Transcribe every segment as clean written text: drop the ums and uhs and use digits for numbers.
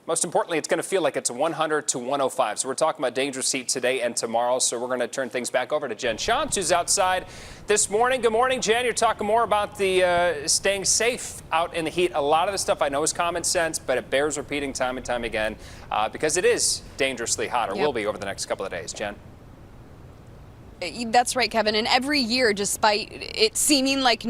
Most importantly, it's going to feel like it's 100 to 105. So we're talking about dangerous heat today and tomorrow. So we're going to turn things back over to Jenn Schanz, who's outside this morning. Good morning, Jen. You're talking more about the staying safe out in the heat. A lot of the stuff I know is common sense, but it bears repeating time and time again because it is dangerously hot, or will be over the next couple of days. Jen. That's right, Kevin. And every year, despite it seeming like,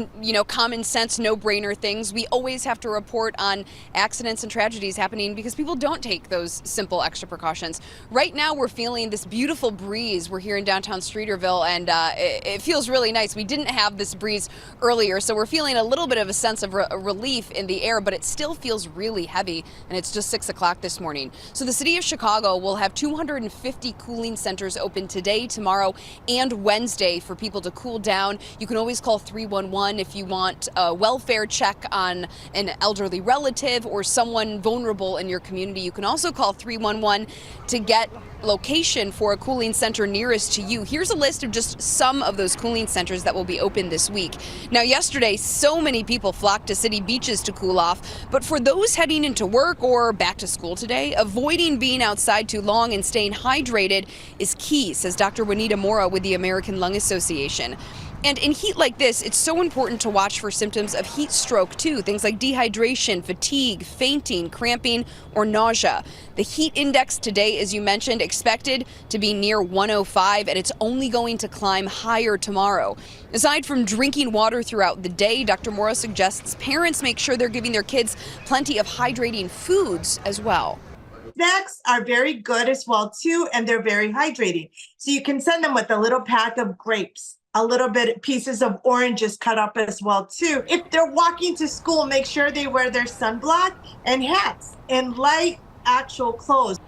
common sense, no-brainer things, we always have to report on accidents and tragedies happening because people don't take those simple extra precautions. Right now, we're feeling this beautiful breeze. We're here in downtown Streeterville, and it feels really nice. We didn't have this breeze earlier, so we're feeling a little bit of a sense of relief in the air, but it still feels really heavy, and it's just 6 o'clock this morning. So the city of Chicago will have 250 cooling centers open today, tomorrow, and Wednesday for people to cool down. You can always call 311 if you want a welfare check on an elderly relative or someone vulnerable in your community. You can also call 311 to get location for a cooling center nearest to you. Here's a list of just some of those cooling centers that will be open this week. Now, yesterday, so many people flocked to city beaches to cool off, but for those heading into work or back to school today, avoiding being outside too long and staying hydrated is key, says Dr. Juanita Mora with the American Lung Association. And in heat like this, it's so important to watch for symptoms of heat stroke, too. Things like dehydration, fatigue, fainting, cramping, or nausea. The heat index today, as you mentioned, expected to be near 105, and it's only going to climb higher tomorrow. Aside from drinking water throughout the day, Dr. Mora suggests parents make sure they're giving their kids plenty of hydrating foods as well. Snacks are very good as well, too, and they're very hydrating. So you can send them with a little pack of grapes, a little bit pieces of oranges cut up as well, too. If they're walking to school, make sure they wear their sunblock and hats and light actual clothes.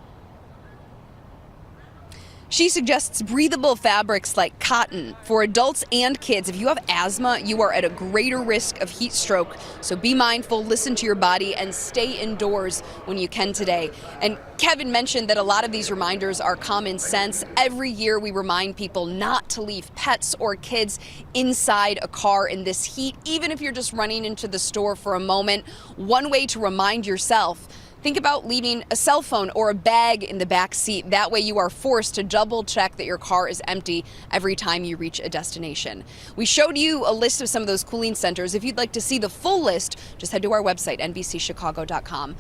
She suggests breathable fabrics like cotton for adults and kids. If you have asthma, you are at a greater risk of heat stroke. So be mindful, listen to your body, and stay indoors when you can today. And Kevin mentioned that a lot of these reminders are common sense. Every year we remind people not to leave pets or kids inside a car in this heat, even if you're just running into the store for a moment. One way to remind yourself: think about leaving a cell phone or a bag in the back seat. That way you are forced to double check that your car is empty every time you reach a destination. We showed you a list of some of those cooling centers. If you'd like to see the full list, just head to our website, nbcchicago.com.